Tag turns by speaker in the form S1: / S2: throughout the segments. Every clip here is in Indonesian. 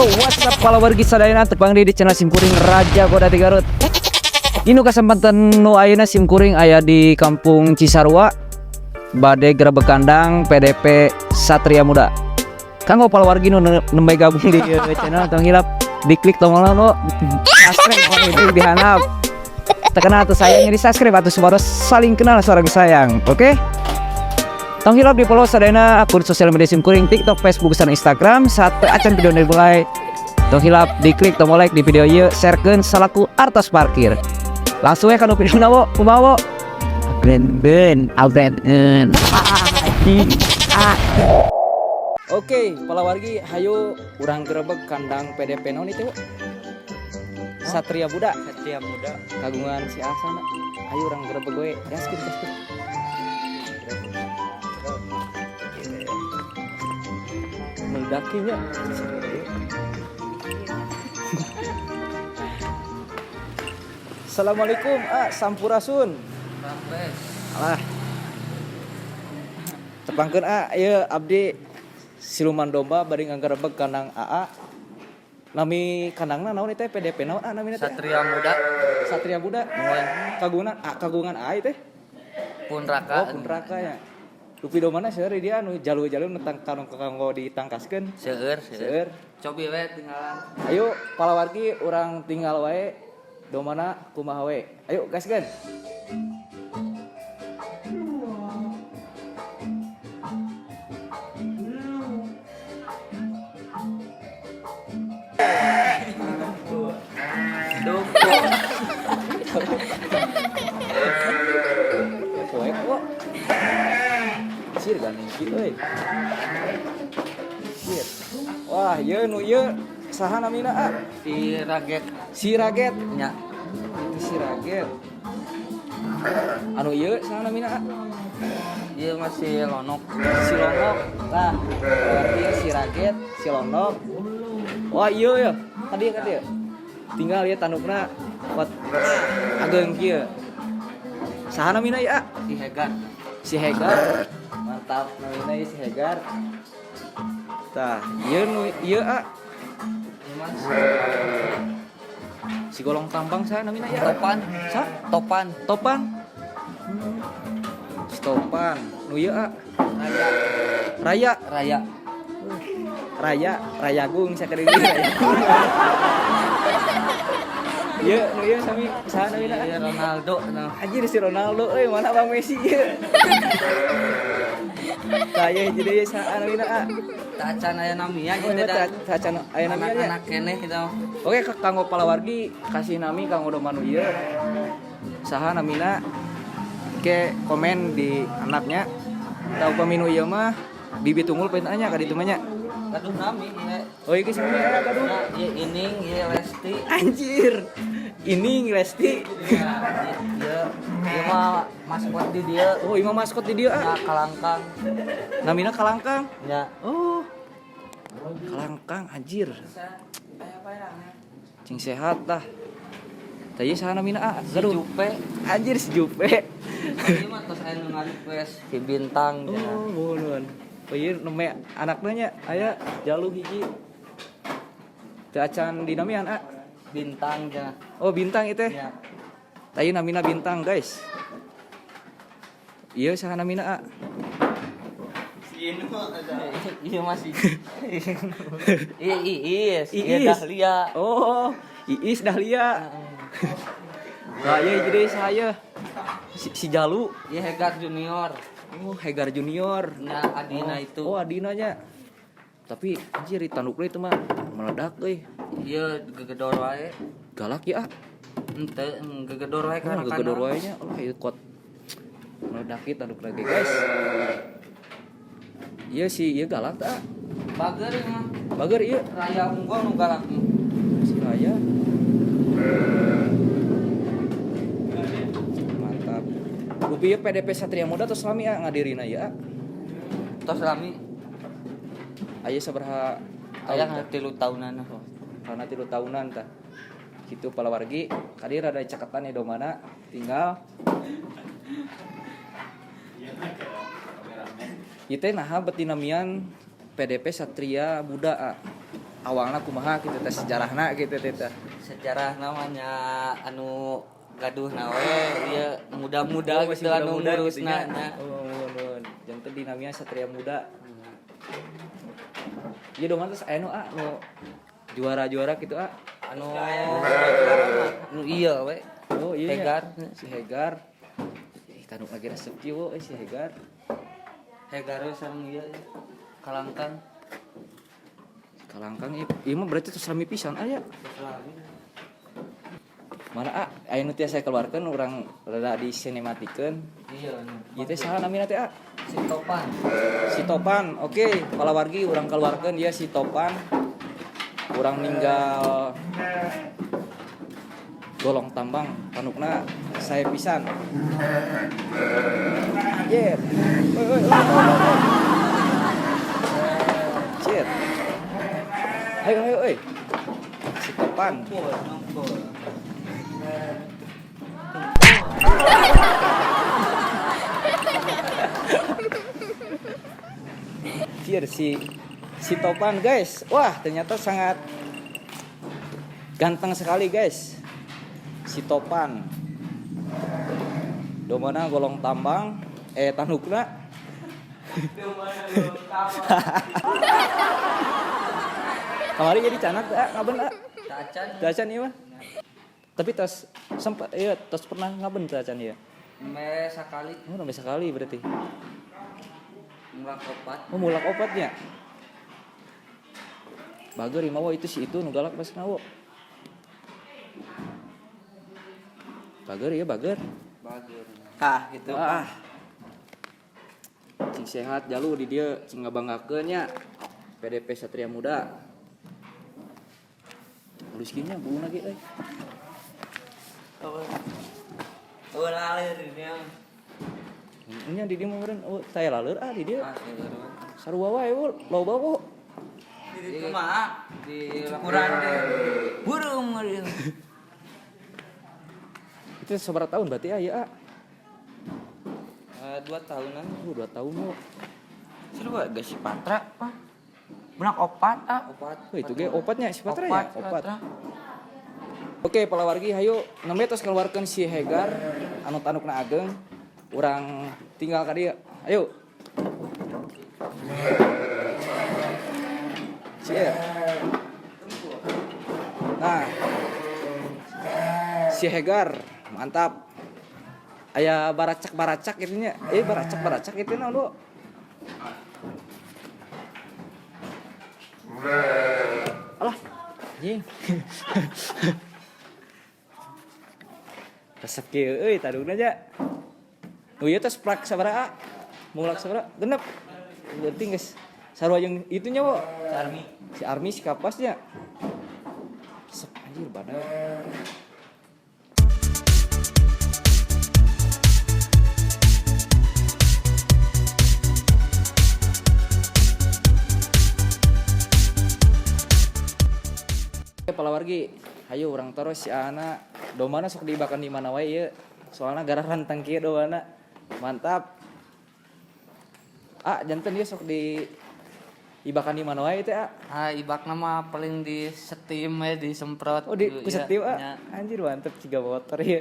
S1: Yo, what's up follower sadayana tepang di channel Simkuring Raja Kota Garut. Inu kesempatan nu ayeuna Simkuring aya di Kampung Cisarua. Bade Grebeg Kandang PDP Satria Muda. Kanggo follower nu nembe gabung di channel tong hilap diklik tombol nu subscribe di handap. Tekan atuh sayang di subscribe atuh suara saling kenal seorang sayang. Oke? Tong hilap di follow sadayana akun sosial media Simkuring, TikTok, Facebook, dan Instagram. Saat acan video ini mulai, tong hilap diklik tombol like di video ieu, sharekeun salaku artos parkir. Langsung ya kanu video nawo, kumaha? Ben, Alden. Oke, pala wargi hayu urang Grebeg Kandang PDP naon itu? Satria Muda.
S2: Satria Muda
S1: Kagungan si Asana. Hayu urang Grebeg we. Gaskeun. Meldakinya. Assalamualaikum, sampurasun.
S2: sampai
S1: Alah. Tepangkeun ieu abdi siluman domba bari ngagrebeg kandang AA. Nami kandangna naon teh PDP naon namina teh?
S2: Satria Muda
S1: Satria Muda. Kagungan ieu teh.
S2: pun raka.
S1: Oh, Punraka ya. Rupi domana seueur dia anu jalu-jalu tentang kanggo ditangkaskeun.
S2: Seueur cobi we tinggalan.
S1: Ayo palawargi urang tinggal wae domana kumaha we. Ayo gaskeun. Poek kok. Sir gandeng kieu euy. Sir. Wah, ieu nu ieu saha namina
S2: Si Raget
S1: Si Raget.
S2: nya
S1: Si Raget. Anu ieu saha namina
S2: dia masih lonok.
S1: Si Lonok. Nah, berarti si Raget, si Lonok. Wah, ieu ya. Tadi ya. Tinggal ya tandukna buat ageung kieu. Saha namina ya?
S2: Si Hegar
S1: Si Hegar. Mantap namina si Hegar. Tah, ieu nu ieu
S2: Iman
S1: si Golong Tambang saha namina ya?
S2: Topan
S1: Sa?
S2: Topan
S1: Topan. Si Topan. Nu ieu Raya. Rayagung sakedeui Rayagung. Ieu nu ieu sami saha namina?
S2: si Ronaldo nah.
S1: Anjir si Ronaldo euy mana Bang Messi ieu. Tah ieu hiji deui saha namina
S2: Tacan aya namanya
S1: Oh,
S2: kita
S1: tacan aya namanya.
S2: anak-anak keneh kita.
S1: Oke kanggo palawargi kasih nami kanggo domba nu ieu. Saha namina? Ke komen di anaknya. Tahu paminu ieu mah bibit unggul penanya ka ditu mah nya.
S2: Gaduh nami ieu.
S1: Oh iki sami aya gaduh.
S2: Nah, ieu Ining, ieu Lesti.
S1: Anjir. Ini Lesti.
S2: Ieu mah maskot di dia.
S1: Oh, imam maskot di dia.
S2: Nah, Kalangkang.
S1: Namina Kalangkang.
S2: Ya.
S1: Oh. Kalangkang anjir. Cing sehat tah. Tadi saha namina
S2: Si
S1: gaduh.
S2: Jupe.
S1: Anjir si Jupe.
S2: Ieu mah tos aya nu ngarepes si Bintang ya.
S1: Oh, bolon. Oh iya neme anakna nya aya jalu hiji. Teu acan dinamian
S2: Bintang ya.
S1: Oh, Bintang itu.
S2: Ya.
S1: Tadi namina Bintang, guys. Iya saha namina
S2: Iya masih. Iis. Iya
S1: Iis.
S2: Dahlia.
S1: Oh, Iis Dahlia. Nah, iya jadi saya si Jalu.
S2: Iya Hegar Junior.
S1: Oh, Hegar Junior.
S2: Nah, Adina itu.
S1: Oh, Adina nya. Tapi anjir tandukna itu mah meledak euy.
S2: Iya gegedor wae.
S1: Galak ya.
S2: Henteu gegedor wae
S1: Kan
S2: kana.
S1: gegedor wae nya. Oh, ieu kuat. Meledak ieu tanduk lagi, guys. Iya sih, iya galak tah.
S2: Bager ieu mah.
S1: Bager ieu.
S2: Raya unggul nu galak.
S1: Si Raya. Mantap. Rupiah PDP Satria Muda terus lami ngadirina ya.
S2: Tos lami
S1: Aya sabaraha
S2: aya 3 tahunan.
S1: Karena 3 tahunan tah. Kitu palawargi, kadi rada caketan ya domana tinggal Ieu teh naha beuti namian PDP Satria Muda. awalna kumaha gitu teh sejarahna gitu teh.
S2: Sejarah namanya anu gaduh nawe dia muda-muda
S1: Oh,
S2: gitu
S1: masih
S2: anu
S1: muda-muda
S2: ngurusna
S1: gitu
S2: nya.
S1: nya. Oh, mun. Janten dinamia Satria Muda. Ieu dong terus aya nu juara-juara gitu
S2: Anu nu iya we.
S1: Oh iya
S2: Hegar.
S1: si Hegar. Tanuk lagi resep kieu si Hegar.
S2: Hegar we sareng ieu Kalangkang.
S1: Kalangkang ieu mah berarti terus rami pisan aya. Mana aya nu tiasa saya keluarkeun urang rada disinematikkeun.
S2: Iya anu.
S1: Ieu teh saha namina teh
S2: Si Topan.
S1: Si Topan. Oke, palawargi urang keluarkeun dia si Topan. Urang ninggal golong tambang tanukna saya pisan. Yer. Oi. Cit. Ayo. Si Topan. Cier si Topan guys. Wah, ternyata sangat ganteng sekali guys. Si Topan. Domana golong tambang tanukna. Kamari jadi canak ngaben Dacan ieu mah. Tapi tos sempat tos pernah ngaben dacan ieu.
S2: Me sakali
S1: Oh, sampai sekali berarti.
S2: mulak opat.
S1: Oh, mulak obatnya. Bager ieu mah itu si itu nu galak pas nawo. Bager ya bager.
S2: Bagus.
S1: Gitu. Cing sehat jalu di dia cing ngabanggakeun nya. PDP Satria Muda. Luskinnya buuna ge euy.
S2: Oh lalir dia.
S1: Nya di dia mah meureun taya laleur di dia.
S2: Asli
S1: Sarua wae loba wo.
S2: di kumaha di laporan deh. Burung dia.
S1: Itu sabaraha tahun berarti aya
S2: 2 tahunan.
S1: 2 tahun wo.
S2: Seru gak si Patra, Pak? Benak opat.
S1: Oh, itu ge opatnya si Patra ya? Opat.
S2: Patra.
S1: Oke, palawargi hayu nembe tos keluarkeun si Hegar anu tanukna ageng. Urang tinggal ka dieu. Ayo. Cie. Nah. Si Hegar, mantap. Aya baracak itunya. Baracak itu naon, Bu? Alah, anjing. Resep kieu euy tadungna aja. Oh ieu tos plak sabaraha? Mulak sabaraha? Genep. Penting guys. Sarua jeung itunya, Bu. Si Army si kapasnya. Resep anjir badan. Palawargi, hayu urang terus si Ana domana sok dibakan di mana wae ieu. Soalna gara rantang kieu domana. Mantap. Janten ieu sok dibakan di mana wae teh,
S2: Ibak nama paling di setim disemprot.
S1: Oh, di kusetim, Anjir mantep ciga motor ieu.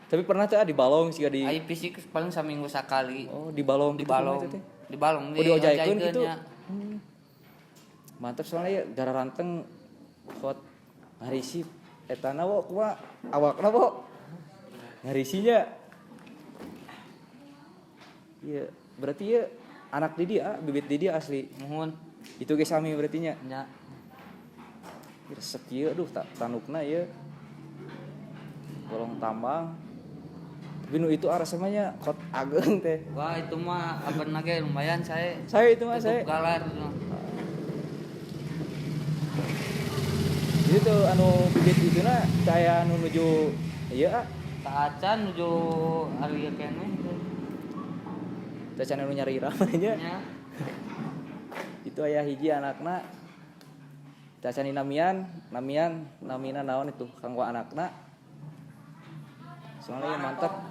S1: Tapi pernah teh di balong siga di
S2: fisik paling seminggu sekali.
S1: Oh, di balong
S2: Di
S1: gitu
S2: balong.
S1: mah itu teh.
S2: Di balong.
S1: Oh, diojaikeun gitu.
S2: nya.
S1: Mantap soalnya ya gara ranteng hot ngarisi etana wo kumaha awakna wo ngarisinya. Iya, berarti ya anak di dia, bibit di dia asli.
S2: Muhun.
S1: Itu ge sami berarti nya.
S2: Nya.
S1: Resep ieu aduh tanukna ieu. Golong tambang. Tapi nu itu resepnya kot ageng teh.
S2: Wah, itu mah abeuna ge lumayan saya.
S1: Saya itu mah saya.
S2: Galar.
S1: Jadi tuh anu bibit ituna saya anu nuju ieu
S2: Taacan nuju ari kene.
S1: Tacan anu nyari ramanya.
S2: Nya.
S1: Itu aya hiji anakna. Tacan namina naon itu kanggo anakna. Soalnya mantap.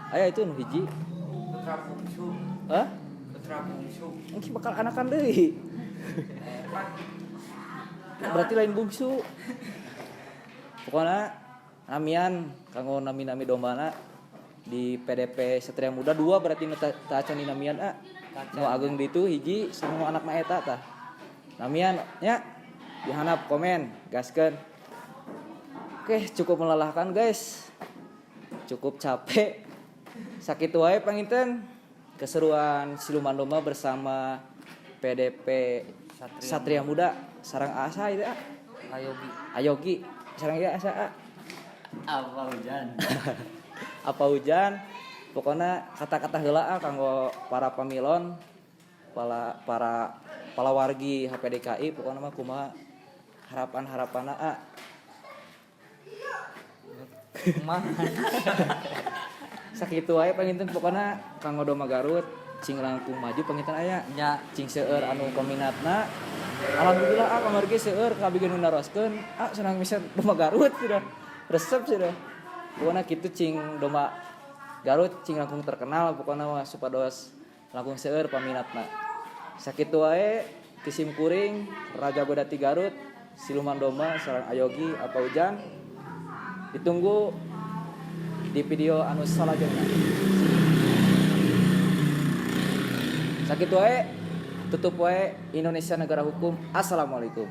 S1: Aya itu nu hiji.
S2: Ketrapungsu.
S1: Hah?
S2: Ketrapungsu.
S1: Mungkin bakal anakan deui. berarti lain bungsu. Pokoknya namian kanggo nami-nami dombana di PDP Satria Muda 2 berarti nu tacani namian nu ageng ditu hiji sama anak na eta tah. Namian nya dihanap komen gaskeun. Oke, cukup melelahkan guys. Cukup capek. Sakit wae panginten keseruan siluman domba bersama PDP Satria Muda sareng asa itu Ayogi sareng ieu asa
S2: Apa hujan?
S1: apa hujan pokoknya kata-kata heula kanggo para pamilon para wargi HPDKI pokoknya mah kumaha harapan-harapanna
S2: Mah.
S1: sakitu wae panginten pokoknya kanggo Doma Garut cing langkung maju panginten aya
S2: Nya
S1: cing seueur anu peminatna alhamdulillah kamar ge seueur kabigeun naroskeun senang misal Doma Garut sudah resep sudah pokoknya kitu cing Doma Garut cing langkung terkenal pokoknya mah supados langkung seueur paminatna sakitu wae ti sim kuring Raja Godati Garut siluman domba sareng Ayogi apa hujan ditunggu di video anu salajengna sakitu wae tutup wae Indonesia negara hukum. Assalamualaikum.